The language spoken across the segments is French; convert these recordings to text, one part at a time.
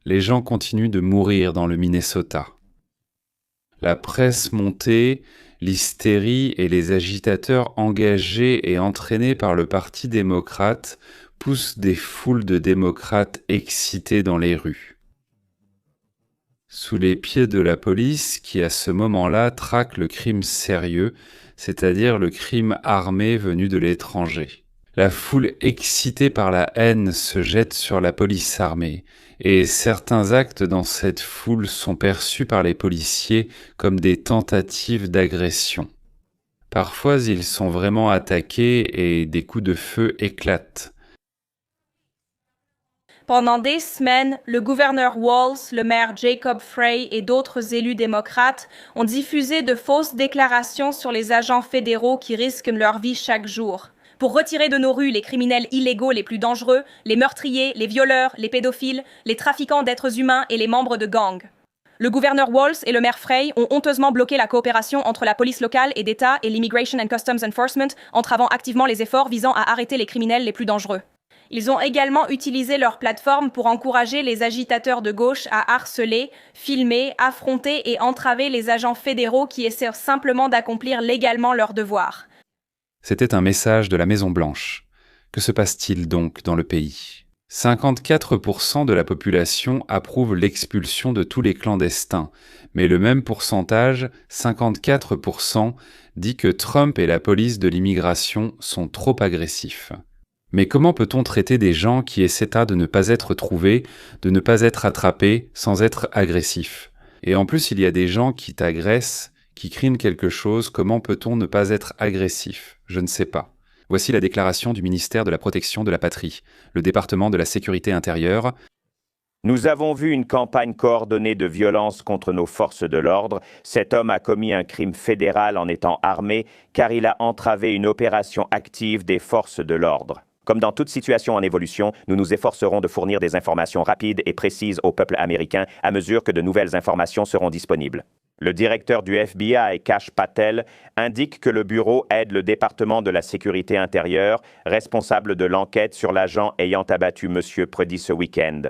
Les gens continuent de mourir dans le Minnesota. La presse montée, l'hystérie et les agitateurs engagés et entraînés par le Parti démocrate poussent des foules de démocrates excités dans les rues. Sous les pieds de la police qui, à ce moment-là, traque le crime sérieux, c'est-à-dire le crime armé venu de l'étranger. La foule excitée par la haine se jette sur la police armée, et certains actes dans cette foule sont perçus par les policiers comme des tentatives d'agression. Parfois, ils sont vraiment attaqués et des coups de feu éclatent. Pendant des semaines, le gouverneur Walz, le maire Jacob Frey et d'autres élus démocrates ont diffusé de fausses déclarations sur les agents fédéraux qui risquent leur vie chaque jour. Pour retirer de nos rues les criminels illégaux les plus dangereux, les meurtriers, les violeurs, les pédophiles, les trafiquants d'êtres humains et les membres de gangs. Le gouverneur Walz et le maire Frey ont honteusement bloqué la coopération entre la police locale et d'État et l'Immigration and Customs Enforcement, entravant activement les efforts visant à arrêter les criminels les plus dangereux. Ils ont également utilisé leur plateforme pour encourager les agitateurs de gauche à harceler, filmer, affronter et entraver les agents fédéraux qui essaient simplement d'accomplir légalement leurs devoirs. C'était un message de la Maison-Blanche. Que se passe-t-il donc dans le pays ? 54% de la population approuve l'expulsion de tous les clandestins, mais le même pourcentage, 54%, dit que Trump et la police de l'immigration sont trop agressifs. Mais comment peut-on traiter des gens qui essaient de ne pas être trouvés, de ne pas être attrapés sans être agressifs ? Et en plus, il y a des gens qui t'agressent, qui crient quelque chose, comment peut-on ne pas être agressif ? Je ne sais pas. Voici la déclaration du ministère de la Protection de la Patrie, le département de la Sécurité intérieure. Nous avons vu une campagne coordonnée de violence contre nos forces de l'ordre. Cet homme a commis un crime fédéral en étant armé, car il a entravé une opération active des forces de l'ordre. Comme dans toute situation en évolution, nous nous efforcerons de fournir des informations rapides et précises au peuple américain à mesure que de nouvelles informations seront disponibles. Le directeur du FBI, Kash Patel, indique que le bureau aide le département de la Sécurité intérieure, responsable de l'enquête sur l'agent ayant abattu M. Predi ce week-end.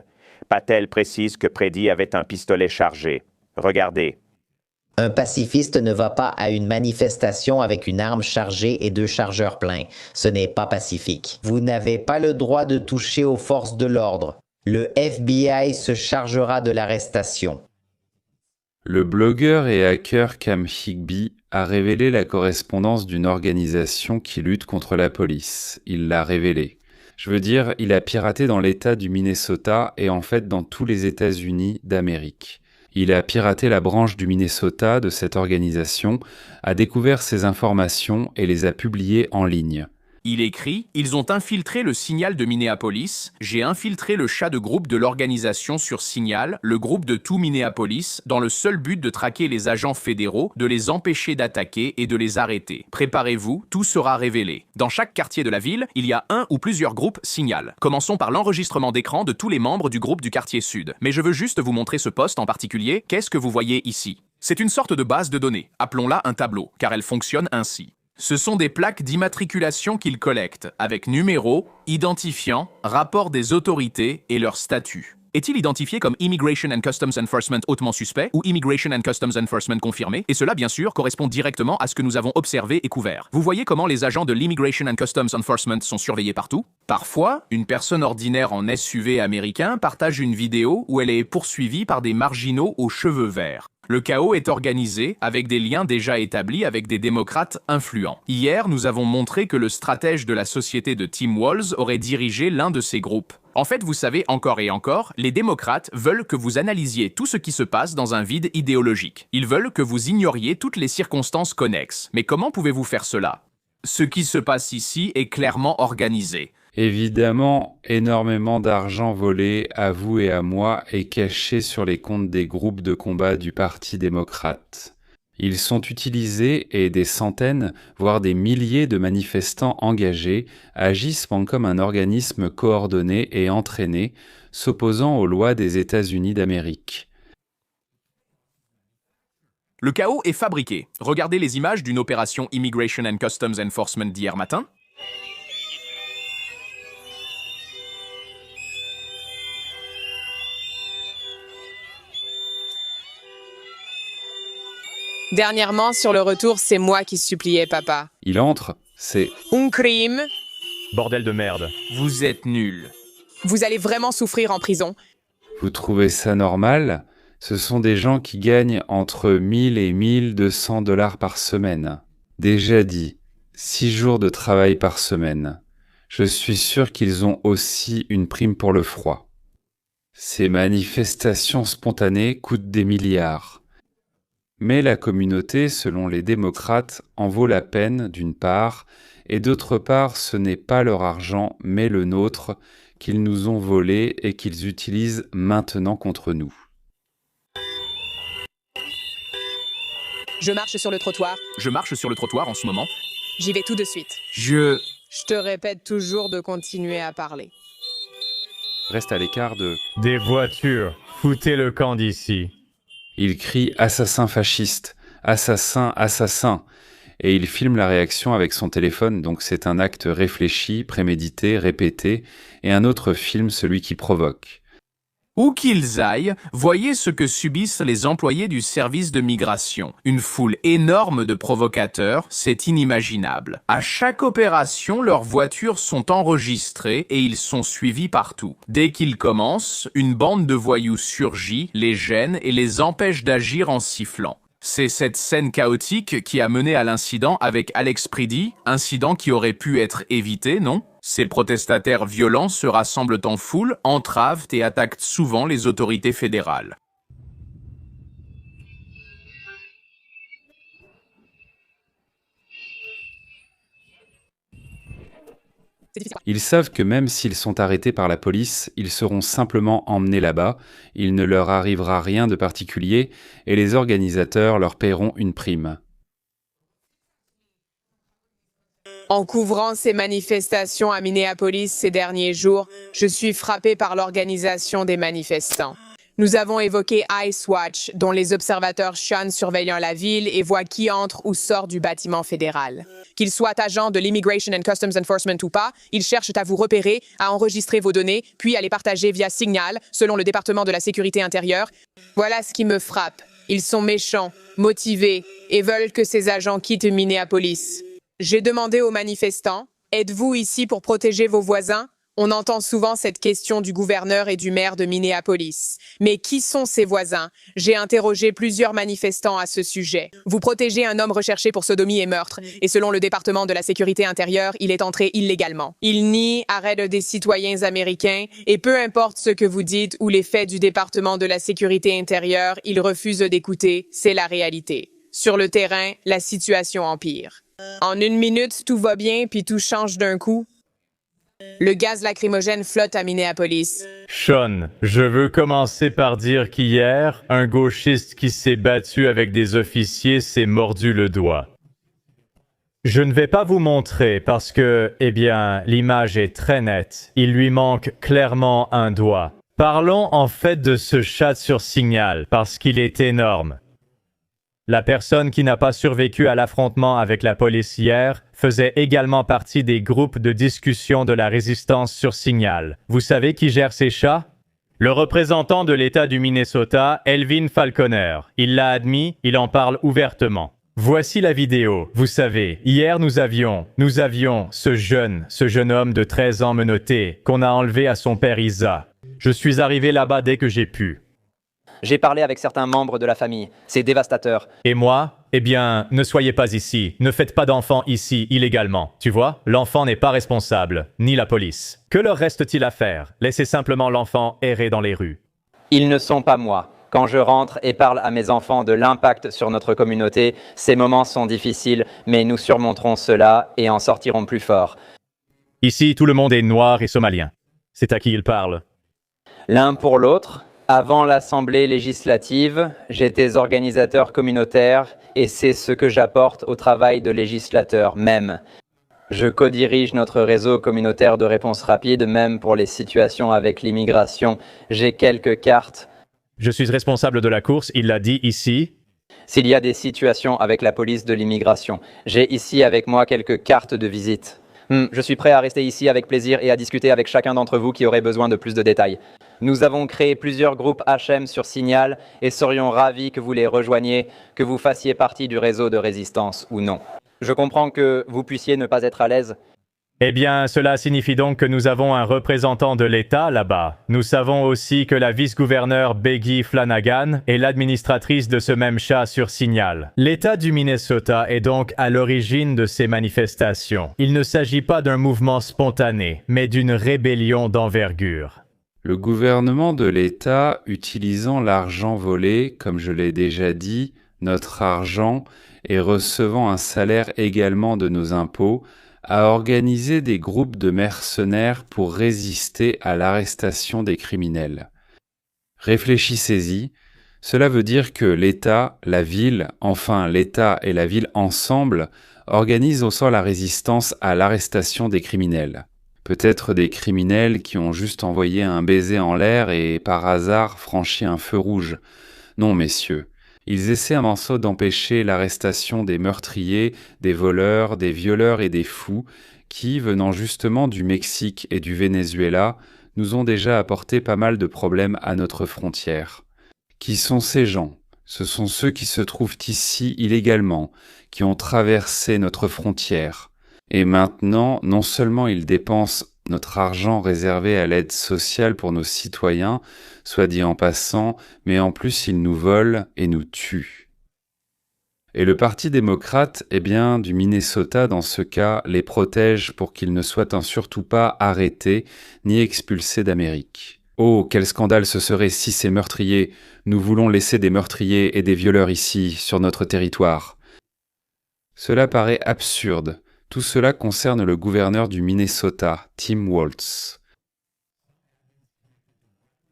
Patel précise que Predi avait un pistolet chargé. Regardez. Un pacifiste ne va pas à une manifestation avec une arme chargée et 2 chargeurs pleins. Ce n'est pas pacifique. Vous n'avez pas le droit de toucher aux forces de l'ordre. Le FBI se chargera de l'arrestation. Le blogueur et hacker Cam Higby a révélé la correspondance d'une organisation qui lutte contre la police. Il l'a révélée. Je veux dire, il a piraté dans l'État du Minnesota et en fait dans tous les États-Unis d'Amérique. Il a piraté la branche du Minnesota de cette organisation, a découvert ces informations et les a publiées en ligne. Il écrit « Ils ont infiltré le Signal de Minneapolis. J'ai infiltré le chat de groupe de l'organisation sur Signal, le groupe de tout Minneapolis, dans le seul but de traquer les agents fédéraux, de les empêcher d'attaquer et de les arrêter. Préparez-vous, tout sera révélé. Dans chaque quartier de la ville, il y a un ou plusieurs groupes Signal. Commençons par l'enregistrement d'écran de tous les membres du groupe du quartier sud. Mais je veux juste vous montrer ce poste en particulier. Qu'est-ce que vous voyez ici ? C'est une sorte de base de données. Appelons-la un tableau, car elle fonctionne ainsi. Ce sont des plaques d'immatriculation qu'ils collectent, avec numéros, identifiants, rapports des autorités et leur statut. Est-il identifié comme Immigration and Customs Enforcement hautement suspect ou Immigration and Customs Enforcement confirmé? Et cela, bien sûr, correspond directement à ce que nous avons observé et couvert. Vous voyez comment les agents de l'Immigration and Customs Enforcement sont surveillés partout? Parfois, une personne ordinaire en SUV américain partage une vidéo où elle est poursuivie par des marginaux aux cheveux verts. Le chaos est organisé avec des liens déjà établis avec des démocrates influents. Hier, nous avons montré que le stratège de la société de Tim Walz aurait dirigé l'un de ces groupes. En fait, vous savez, encore et encore, les démocrates veulent que vous analysiez tout ce qui se passe dans un vide idéologique. Ils veulent que vous ignoriez toutes les circonstances connexes. Mais comment pouvez-vous faire cela? Ce qui se passe ici est clairement organisé. Évidemment, énormément d'argent volé à vous et à moi est caché sur les comptes des groupes de combat du Parti démocrate. Ils sont utilisés et des centaines, voire des milliers de manifestants engagés agissent comme un organisme coordonné et entraîné, s'opposant aux lois des États-Unis d'Amérique. Le chaos est fabriqué. Regardez les images d'une opération Immigration and Customs Enforcement d'hier matin. Dernièrement, sur le retour, c'est moi qui suppliais papa. Il entre, c'est Un crime. Bordel de merde. Vous êtes nuls. Vous allez vraiment souffrir en prison. « Vous trouvez ça normal ?» Ce sont des gens qui gagnent entre 1000 et 1200 dollars par semaine. Déjà dit, 6 jours de travail par semaine. Je suis sûr qu'ils ont aussi une prime pour le froid. Ces manifestations spontanées coûtent des milliards. Mais la communauté, selon les démocrates, en vaut la peine d'une part, et d'autre part, ce n'est pas leur argent, mais le nôtre, qu'ils nous ont volé et qu'ils utilisent maintenant contre nous. Je marche sur le trottoir. Je marche sur le trottoir en ce moment. J'y vais tout de suite. Je te répète toujours de continuer à parler. Reste à l'écart de... Des voitures. Foutez le camp d'ici. Il crie « Assassin fasciste »,« Assassin, assassin !» et il filme la réaction avec son téléphone, donc c'est un acte réfléchi, prémédité, répété, et un autre filme celui qui provoque. Où qu'ils aillent, voyez ce que subissent les employés du service de migration. Une foule énorme de provocateurs, c'est inimaginable. À chaque opération, leurs voitures sont enregistrées et ils sont suivis partout. Dès qu'ils commencent, une bande de voyous surgit, les gêne et les empêche d'agir en sifflant. C'est cette scène chaotique qui a mené à l'incident avec Alex Preedy, incident qui aurait pu être évité, non ? Ces protestataires violents se rassemblent en foule, entravent et attaquent souvent les autorités fédérales. Ils savent que même s'ils sont arrêtés par la police, ils seront simplement emmenés là-bas, il ne leur arrivera rien de particulier et les organisateurs leur paieront une prime. En couvrant ces manifestations à Minneapolis ces derniers jours, je suis frappé par l'organisation des manifestants. Nous avons évoqué Ice Watch, dont les observateurs channent surveillant la ville et voient qui entre ou sort du bâtiment fédéral. Qu'ils soient agents de l'Immigration and Customs Enforcement ou pas, ils cherchent à vous repérer, à enregistrer vos données, puis à les partager via Signal, selon le département de la Sécurité intérieure. Voilà ce qui me frappe. Ils sont méchants, motivés et veulent que ces agents quittent Minneapolis. J'ai demandé aux manifestants, êtes-vous ici pour protéger vos voisins? On entend souvent cette question du gouverneur et du maire de Minneapolis. Mais qui sont ces voisins? J'ai interrogé plusieurs manifestants à ce sujet. Vous protégez un homme recherché pour sodomie et meurtre, et selon le département de la Sécurité intérieure, il est entré illégalement. Il nie arrêt des citoyens américains, et peu importe ce que vous dites ou les faits du département de la Sécurité intérieure, il refuse d'écouter, c'est la réalité. Sur le terrain, la situation empire. En 1 minute, tout va bien, puis tout change d'un coup. Le gaz lacrymogène flotte à Minneapolis. Sean, je veux commencer par dire qu'hier, un gauchiste qui s'est battu avec des officiers s'est mordu le doigt. Je ne vais pas vous montrer parce que, l'image est très nette. Il lui manque clairement un doigt. Parlons en fait de ce chat sur Signal parce qu'il est énorme. La personne qui n'a pas survécu à l'affrontement avec la police hier faisait également partie des groupes de discussion de la résistance sur Signal. Vous savez qui gère ces chats? Le représentant de l'État du Minnesota, Elvin Falconer. Il l'a admis, il en parle ouvertement. Voici la vidéo. Vous savez, hier nous avions ce jeune homme de 13 ans menotté qu'on a enlevé à son père Isa. Je suis arrivé là-bas dès que j'ai pu. J'ai parlé avec certains membres de la famille. C'est dévastateur. Et moi? Ne soyez pas ici. Ne faites pas d'enfants ici illégalement. Tu vois? L'enfant n'est pas responsable, ni la police. Que leur reste-t-il à faire? Laissez simplement l'enfant errer dans les rues. Ils ne sont pas moi. Quand je rentre et parle à mes enfants de l'impact sur notre communauté, ces moments sont difficiles, mais nous surmonterons cela et en sortirons plus forts. Ici, tout le monde est noir et somalien. C'est à qui il parle? L'un pour l'autre. Avant l'Assemblée législative, j'étais organisateur communautaire et c'est ce que j'apporte au travail de législateur même. Je co-dirige notre réseau communautaire de réponse rapide, même pour les situations avec l'immigration. J'ai quelques cartes. Je suis responsable de la course, il l'a dit ici. S'il y a des situations avec la police de l'immigration, j'ai ici avec moi quelques cartes de visite. Je suis prêt à rester ici avec plaisir et à discuter avec chacun d'entre vous qui aurait besoin de plus de détails. Nous avons créé plusieurs groupes HM sur Signal et serions ravis que vous les rejoigniez, que vous fassiez partie du réseau de résistance ou non. Je comprends que vous puissiez ne pas être à l'aise. Eh bien, cela signifie donc que nous avons un représentant de l'État là-bas. Nous savons aussi que la vice-gouverneure Peggy Flanagan est l'administratrice de ce même chat sur Signal. L'État du Minnesota est donc à l'origine de ces manifestations. Il ne s'agit pas d'un mouvement spontané, mais d'une rébellion d'envergure. Le gouvernement de l'État, utilisant l'argent volé, comme je l'ai déjà dit, notre argent, et recevant un salaire également de nos impôts, a organisé des groupes de mercenaires pour résister à l'arrestation des criminels. Réfléchissez-y, cela veut dire que l'État, la ville, enfin l'État et la ville ensemble, organisent au sol la résistance à l'arrestation des criminels. Peut-être des criminels qui ont juste envoyé un baiser en l'air et par hasard franchi un feu rouge. Non, messieurs. Ils essaient un morceau d'empêcher l'arrestation des meurtriers, des voleurs, des violeurs et des fous qui, venant justement du Mexique et du Venezuela, nous ont déjà apporté pas mal de problèmes à notre frontière. Qui sont ces gens ? Ce sont ceux qui se trouvent ici illégalement, qui ont traversé notre frontière. Et maintenant, non seulement ils dépensent notre argent réservé à l'aide sociale pour nos citoyens, soit dit en passant, mais en plus ils nous volent et nous tuent. Et le Parti démocrate, du Minnesota dans ce cas, les protège pour qu'ils ne soient surtout pas arrêtés ni expulsés d'Amérique. Oh, quel scandale ce serait si ces meurtriers, nous voulons laisser des meurtriers et des violeurs ici, sur notre territoire. Cela paraît absurde. Tout cela concerne le gouverneur du Minnesota, Tim Walz.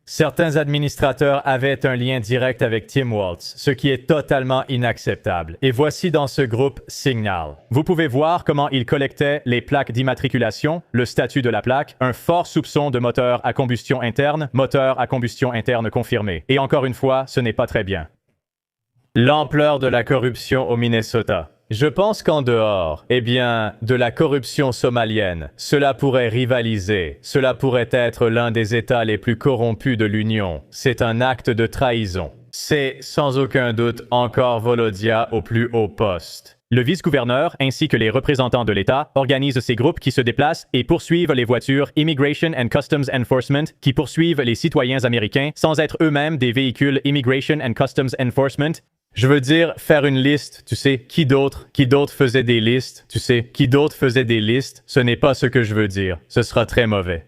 Certains administrateurs avaient un lien direct avec Tim Walz, ce qui est totalement inacceptable. Et voici dans ce groupe Signal. Vous pouvez voir comment il collectait les plaques d'immatriculation, le statut de la plaque, un fort soupçon de moteur à combustion interne confirmé. Et encore une fois, ce n'est pas très bien. L'ampleur de la corruption au Minnesota. Je pense qu'en dehors, de la corruption somalienne, cela pourrait rivaliser, cela pourrait être l'un des États les plus corrompus de l'Union. C'est un acte de trahison. C'est, sans aucun doute, encore Volodya au plus haut poste. Le vice-gouverneur ainsi que les représentants de l'État organisent ces groupes qui se déplacent et poursuivent les voitures Immigration and Customs Enforcement qui poursuivent les citoyens américains sans être eux-mêmes des véhicules Immigration and Customs Enforcement. Je veux dire, faire une liste, tu sais, qui d'autre faisait des listes, ce n'est pas ce que je veux dire, ce sera très mauvais.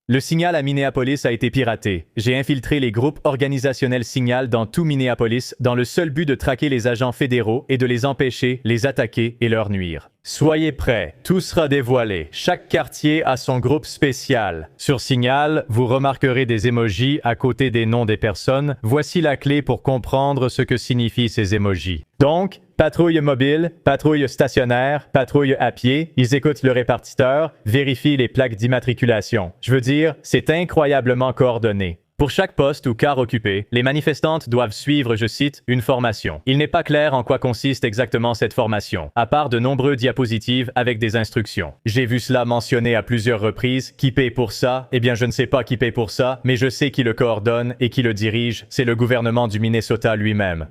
Le Signal à Minneapolis a été piraté. J'ai infiltré les groupes organisationnels Signal dans tout Minneapolis dans le seul but de traquer les agents fédéraux et de les empêcher, les attaquer et leur nuire. Soyez prêts, tout sera dévoilé. Chaque quartier a son groupe spécial. Sur Signal, vous remarquerez des emojis à côté des noms des personnes. Voici la clé pour comprendre ce que signifient ces emojis. Donc, patrouille mobile, patrouille stationnaire, patrouille à pied, ils écoutent le répartiteur, vérifient les plaques d'immatriculation. Je veux dire, c'est incroyablement coordonné. Pour chaque poste ou car occupé, les manifestantes doivent suivre, je cite, une formation. Il n'est pas clair en quoi consiste exactement cette formation, à part de nombreux diapositives avec des instructions. J'ai vu cela mentionné à plusieurs reprises. Qui paie pour ça? Je ne sais pas qui paie pour ça, mais je sais qui le coordonne et qui le dirige, c'est le gouvernement du Minnesota lui-même.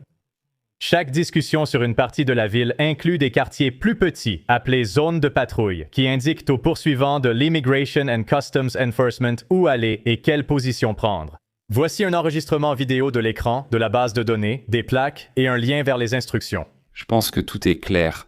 Chaque discussion sur une partie de la ville inclut des quartiers plus petits, appelés zones de patrouille, qui indiquent aux poursuivants de l'Immigration and Customs Enforcement où aller et quelle position prendre. Voici un enregistrement vidéo de l'écran, de la base de données, des plaques et un lien vers les instructions. Je pense que tout est clair.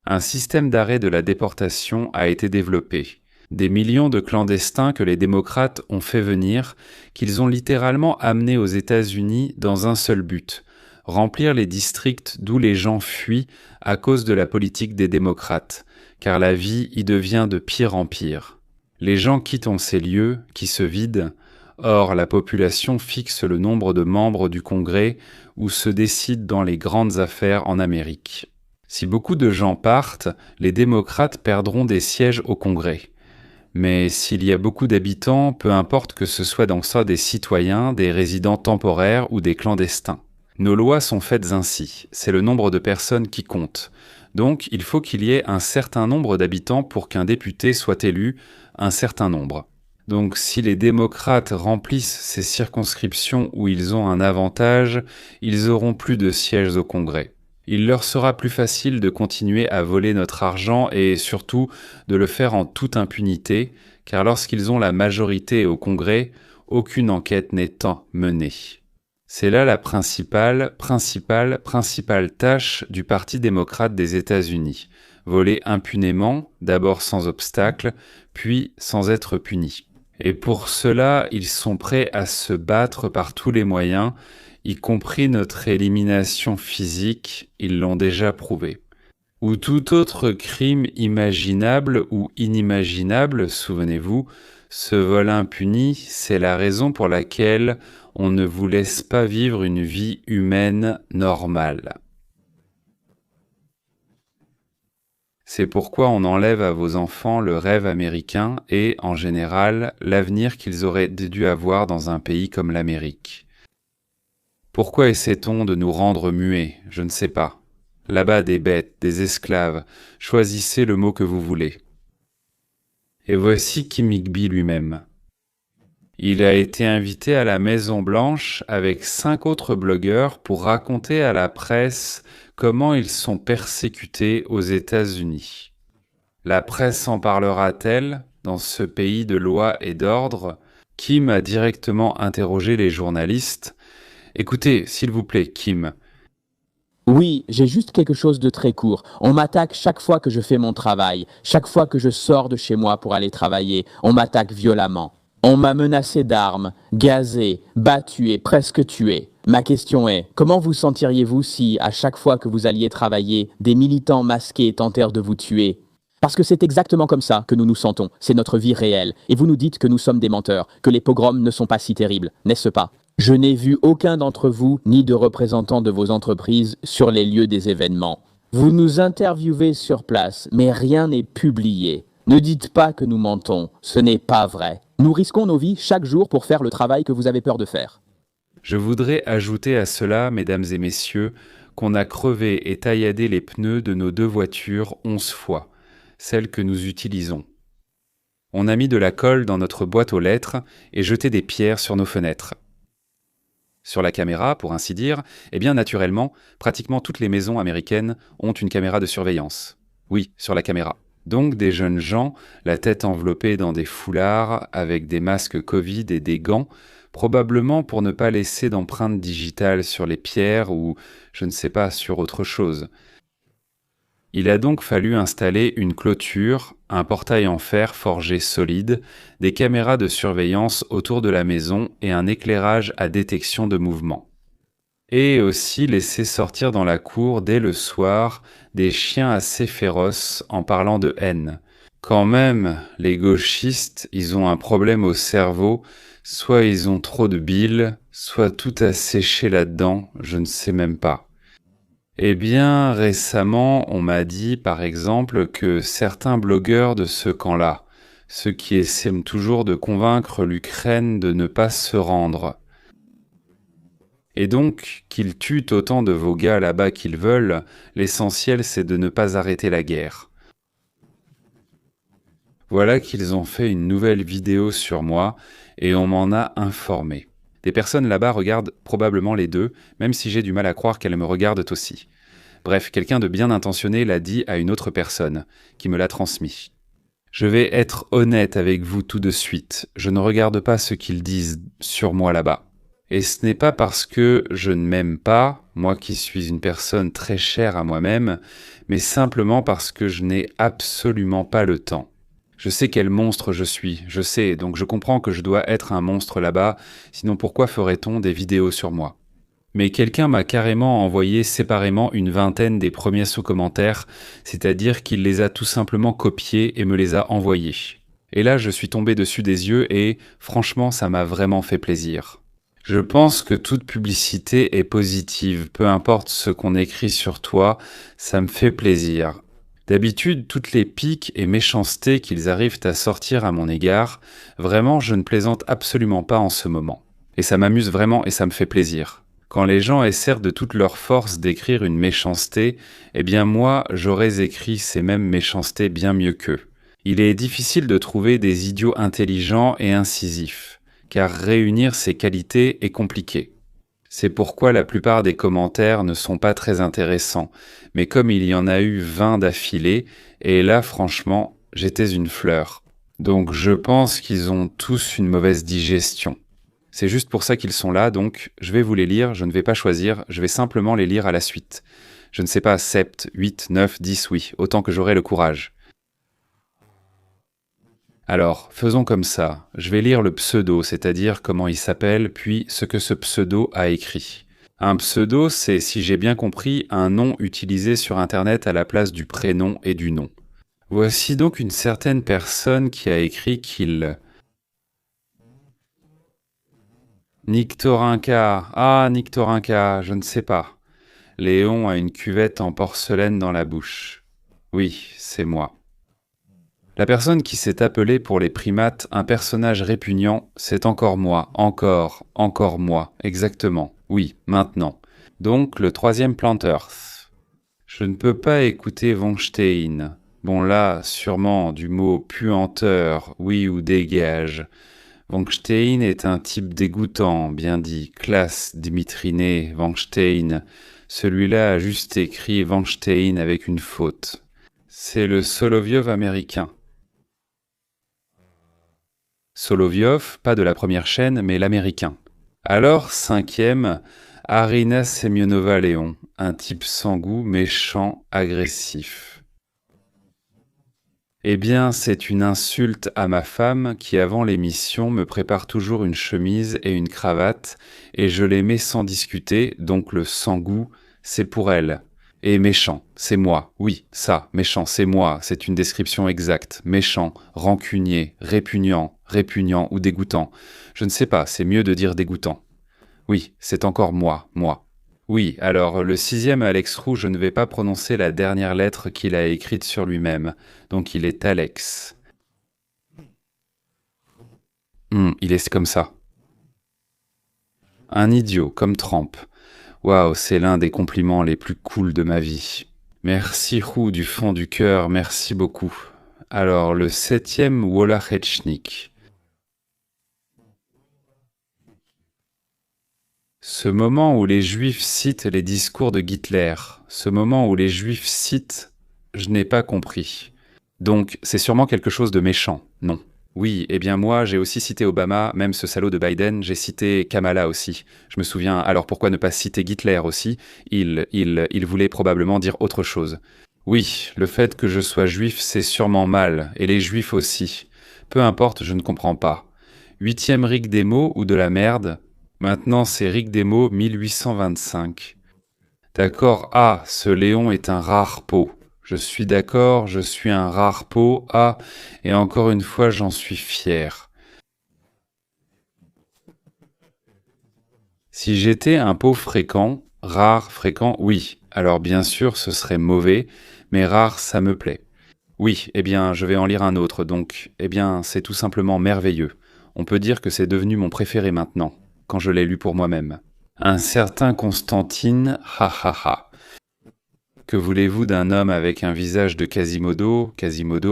Un système d'arrêt de la déportation a été développé. Des millions de clandestins que les démocrates ont fait venir, qu'ils ont littéralement amenés aux États-Unis dans un seul but: remplir les districts d'où les gens fuient à cause de la politique des démocrates, car la vie y devient de pire en pire. Les gens quittent ces lieux, qui se vident. Or, la population fixe le nombre de membres du Congrès où se décide dans les grandes affaires en Amérique. Si beaucoup de gens partent, les démocrates perdront des sièges au Congrès. Mais s'il y a beaucoup d'habitants, peu importe que ce soit dans ça des citoyens, des résidents temporaires ou des clandestins. Nos lois sont faites ainsi, c'est le nombre de personnes qui compte. Donc, il faut qu'il y ait un certain nombre d'habitants pour qu'un député soit élu, un certain nombre. Donc si les démocrates remplissent ces circonscriptions où ils ont un avantage, ils auront plus de sièges au Congrès. Il leur sera plus facile de continuer à voler notre argent et surtout de le faire en toute impunité, car lorsqu'ils ont la majorité au Congrès, aucune enquête n'est menée. C'est là la principale tâche du Parti démocrate des États-Unis. Voler impunément, d'abord sans obstacle, puis sans être punis. Et pour cela, ils sont prêts à se battre par tous les moyens, y compris notre élimination physique, ils l'ont déjà prouvé. Ou tout autre crime imaginable ou inimaginable, souvenez-vous, ce vol impuni, c'est la raison pour laquelle on ne vous laisse pas vivre une vie humaine normale. C'est pourquoi on enlève à vos enfants le rêve américain et, en général, l'avenir qu'ils auraient dû avoir dans un pays comme l'Amérique. Pourquoi essaie-t-on de nous rendre muets? Je ne sais pas. Là-bas, des bêtes, des esclaves, choisissez le mot que vous voulez. Et voici Kim Higby lui-même. Il a été invité à la Maison-Blanche avec 5 autres blogueurs pour raconter à la presse comment ils sont persécutés aux États-Unis. La presse en parlera-t-elle dans ce pays de loi et d'ordre? Kim a directement interrogé les journalistes. Écoutez, s'il vous plaît, Kim. Oui, j'ai juste quelque chose de très court. On m'attaque chaque fois que je fais mon travail, chaque fois que je sors de chez moi pour aller travailler. On m'attaque violemment. On m'a menacé d'armes, gazé, battu et presque tué. Ma question est, comment vous sentiriez-vous si, à chaque fois que vous alliez travailler, des militants masqués tentèrent de vous tuer? Parce que c'est exactement comme ça que nous nous sentons, c'est notre vie réelle. Et vous nous dites que nous sommes des menteurs, que les pogroms ne sont pas si terribles, n'est-ce pas? Je n'ai vu aucun d'entre vous, ni de représentants de vos entreprises, sur les lieux des événements. Vous nous interviewez sur place, mais rien n'est publié. Ne dites pas que nous mentons, ce n'est pas vrai. Nous risquons nos vies chaque jour pour faire le travail que vous avez peur de faire. Je voudrais ajouter à cela, mesdames et messieurs, qu'on a crevé et tailladé les pneus de nos 2 voitures 11 fois, celles que nous utilisons. On a mis de la colle dans notre boîte aux lettres et jeté des pierres sur nos fenêtres. Sur la caméra, pour ainsi dire, eh bien naturellement, pratiquement toutes les maisons américaines ont une caméra de surveillance. Oui, sur la caméra. Donc des jeunes gens, la tête enveloppée dans des foulards, avec des masques Covid et des gants, probablement pour ne pas laisser d'empreintes digitales sur les pierres ou, je ne sais pas, sur autre chose. Il a donc fallu installer une clôture, un portail en fer forgé solide, des caméras de surveillance autour de la maison et un éclairage à détection de mouvement. Et aussi laisser sortir dans la cour dès le soir des chiens assez féroces en parlant de haine. Quand même, les gauchistes, ils ont un problème au cerveau, soit ils ont trop de bile, soit tout a séché là-dedans, je ne sais même pas. Eh bien, récemment, on m'a dit, par exemple, que certains blogueurs de ce camp-là, ceux qui essaient toujours de convaincre l'Ukraine de ne pas se rendre, et donc, qu'ils tuent autant de vos gars là-bas qu'ils veulent, l'essentiel c'est de ne pas arrêter la guerre. Voilà qu'ils ont fait une nouvelle vidéo sur moi, et on m'en a informé. Des personnes là-bas regardent probablement les 2, même si j'ai du mal à croire qu'elles me regardent aussi. Bref, quelqu'un de bien intentionné l'a dit à une autre personne, qui me l'a transmis. Je vais être honnête avec vous tout de suite, je ne regarde pas ce qu'ils disent sur moi là-bas. Et ce n'est pas parce que je ne m'aime pas, moi qui suis une personne très chère à moi-même, mais simplement parce que je n'ai absolument pas le temps. Je sais quel monstre je suis, je sais, donc je comprends que je dois être un monstre là-bas, sinon pourquoi ferait-on des vidéos sur moi? Mais quelqu'un m'a carrément envoyé séparément une vingtaine des premiers sous-commentaires, c'est-à-dire qu'il les a tout simplement copiés et me les a envoyés. Et là, je suis tombé dessus des yeux et, franchement, ça m'a vraiment fait plaisir. Je pense que toute publicité est positive, peu importe ce qu'on écrit sur toi, ça me fait plaisir. D'habitude, toutes les piques et méchancetés qu'ils arrivent à sortir à mon égard, vraiment, je ne plaisante absolument pas en ce moment. Et ça m'amuse vraiment et ça me fait plaisir. Quand les gens essaient de toute leur force d'écrire une méchanceté, eh bien moi, j'aurais écrit ces mêmes méchancetés bien mieux qu'eux. Il est difficile de trouver des idiots intelligents et incisifs, car réunir ces qualités est compliqué. C'est pourquoi la plupart des commentaires ne sont pas très intéressants, mais comme il y en a eu 20 d'affilée, et là franchement, j'étais une fleur. Donc je pense qu'ils ont tous une mauvaise digestion. C'est juste pour ça qu'ils sont là, donc je vais vous les lire, je ne vais pas choisir, je vais simplement les lire à la suite. Je ne sais pas, 7, 8, 9, 10, oui, autant que j'aurai le courage. Alors, faisons comme ça. Je vais lire le pseudo, c'est-à-dire comment il s'appelle, puis ce que ce pseudo a écrit. Un pseudo, c'est, si j'ai bien compris, un nom utilisé sur Internet à la place du prénom et du nom. Voici donc une certaine personne qui a écrit qu'il... Nictorinca. Ah, Nictorinca, je ne sais pas. Léon a une cuvette en porcelaine dans la bouche. Oui, c'est moi. La personne qui s'est appelée pour les primates un personnage répugnant, c'est encore moi, encore moi, exactement, oui, maintenant. Donc le troisième Planteurth. Je ne peux pas écouter Weinstein. Bon là, sûrement du mot puanteur, oui ou dégage. Weinstein est un type dégoûtant, bien dit, classe Dimitriné, Weinstein. Celui-là a juste écrit Weinstein avec une faute. C'est le Solovyov américain. Solovyov, pas de la première chaîne, mais l'américain. Alors, cinquième, Arina Semyonova-Léon, un type sans goût, méchant, agressif. Eh bien, c'est une insulte à ma femme qui, avant l'émission, me prépare toujours une chemise et une cravate, et je les mets sans discuter, donc le sans goût, c'est pour elle. Et méchant, c'est moi, oui, ça, méchant, c'est moi, c'est une description exacte. Méchant, rancunier, répugnant ou dégoûtant. Je ne sais pas, c'est mieux de dire dégoûtant. Oui, c'est encore moi. Oui, alors le sixième Alex Roux, je ne vais pas prononcer la dernière lettre qu'il a écrite sur lui-même, donc il est Alex. Il est comme ça. Un idiot, comme Trump. Waouh, c'est l'un des compliments les plus cools de ma vie. Merci Roux du fond du cœur, merci beaucoup. Alors, le septième Wolachechnik. Ce moment où les Juifs citent les discours de Hitler, ce moment où les Juifs citent, je n'ai pas compris. Donc, c'est sûrement quelque chose de méchant, non? Oui, eh bien moi, j'ai aussi cité Obama, même ce salaud de Biden, j'ai cité Kamala aussi. Je me souviens, alors pourquoi ne pas citer Hitler aussi? Il voulait probablement dire autre chose. Oui, le fait que je sois juif, c'est sûrement mal, et les juifs aussi. Peu importe, je ne comprends pas. Huitième Rick des mots ou de la merde? Maintenant, c'est Rick des mots 1825. D'accord, ah, ce Léon est un rare pot. Je suis d'accord, je suis un rare pot, ah, et encore une fois, j'en suis fier. Si j'étais un pot fréquent, rare, fréquent, oui, alors bien sûr, ce serait mauvais, mais rare, ça me plaît. Oui, eh bien, je vais en lire un autre, donc, eh bien, c'est tout simplement merveilleux. On peut dire que c'est devenu mon préféré maintenant, quand je l'ai lu pour moi-même. Un certain Constantine, ha ha ha. Que voulez-vous d'un homme avec un visage de Quasimodo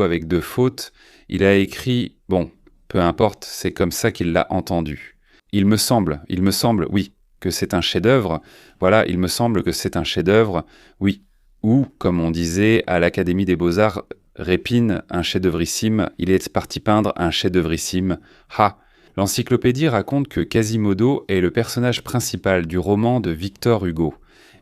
avec 2 fautes? Il a écrit, bon, peu importe, c'est comme ça qu'il l'a entendu. Il me semble, oui, que c'est un chef-d'œuvre. Voilà, il me semble que c'est un chef-d'œuvre, oui. Ou, comme on disait à l'Académie des Beaux-Arts, Répine, un chef-d'œuvrissime, il est parti peindre un chef-d'œuvrissime. Ha! L'encyclopédie raconte que Quasimodo est le personnage principal du roman de Victor Hugo.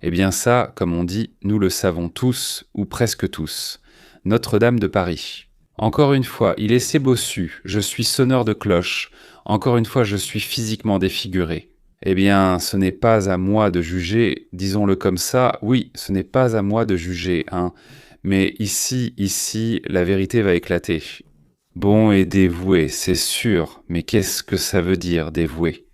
Eh bien ça, comme on dit, nous le savons tous, ou presque tous. Notre-Dame de Paris. Encore une fois, il est c'est bossu, je suis sonneur de cloche. Encore une fois, je suis physiquement défiguré. Eh bien, ce n'est pas à moi de juger, disons-le comme ça, oui, ce n'est pas à moi de juger, hein. Mais ici, la vérité va éclater. Bon et dévoué, c'est sûr, mais qu'est-ce que ça veut dire, dévoué ?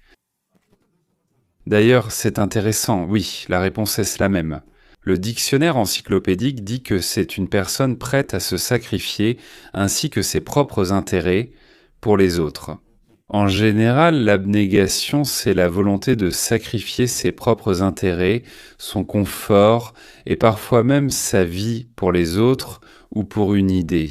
D'ailleurs, c'est intéressant, oui, la réponse est la même. Le dictionnaire encyclopédique dit que c'est une personne prête à se sacrifier ainsi que ses propres intérêts pour les autres. En général, l'abnégation, c'est la volonté de sacrifier ses propres intérêts, son confort et parfois même sa vie pour les autres ou pour une idée.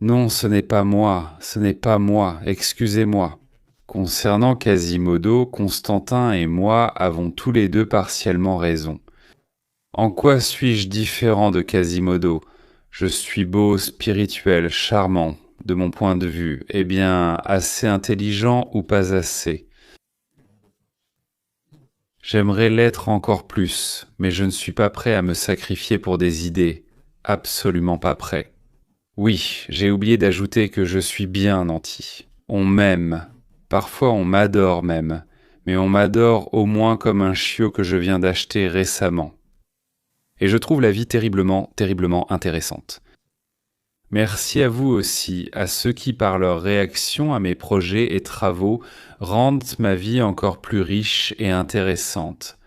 Non, ce n'est pas moi, excusez-moi. Concernant Quasimodo, Constantin et moi avons tous les deux partiellement raison. En quoi suis-je différent de Quasimodo? Je suis beau, spirituel, charmant, de mon point de vue. Eh bien, assez intelligent ou pas assez? J'aimerais l'être encore plus, mais je ne suis pas prêt à me sacrifier pour des idées. Absolument pas prêt. Oui, j'ai oublié d'ajouter que je suis bien nanti. On m'aime. Parfois on m'adore même. Mais on m'adore au moins comme un chiot que je viens d'acheter récemment. Et je trouve la vie terriblement, terriblement intéressante. Merci à vous aussi, à ceux qui par leur réaction à mes projets et travaux rendent ma vie encore plus riche et intéressante.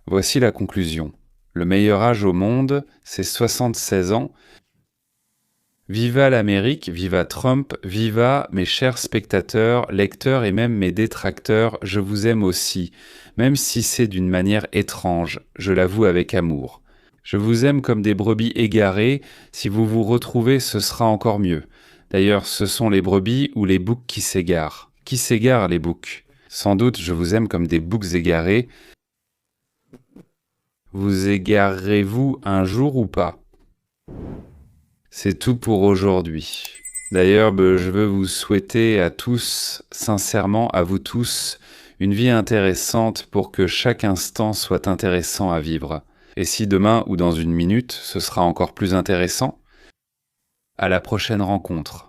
Voici la conclusion. Le meilleur âge au monde, c'est 76 ans. Viva l'Amérique, viva Trump, viva mes chers spectateurs, lecteurs et même mes détracteurs, je vous aime aussi, même si c'est d'une manière étrange, je l'avoue avec amour. Je vous aime comme des brebis égarées, si vous vous retrouvez ce sera encore mieux. D'ailleurs, ce sont les brebis ou les boucs qui s'égarent. Qui s'égarent les boucs? Sans doute je vous aime comme des boucs égarés. Vous égarerez-vous un jour ou pas? C'est tout pour aujourd'hui. D'ailleurs, je veux vous souhaiter à tous, sincèrement à vous tous, une vie intéressante pour que chaque instant soit intéressant à vivre. Et si demain ou dans une minute, ce sera encore plus intéressant? À la prochaine rencontre.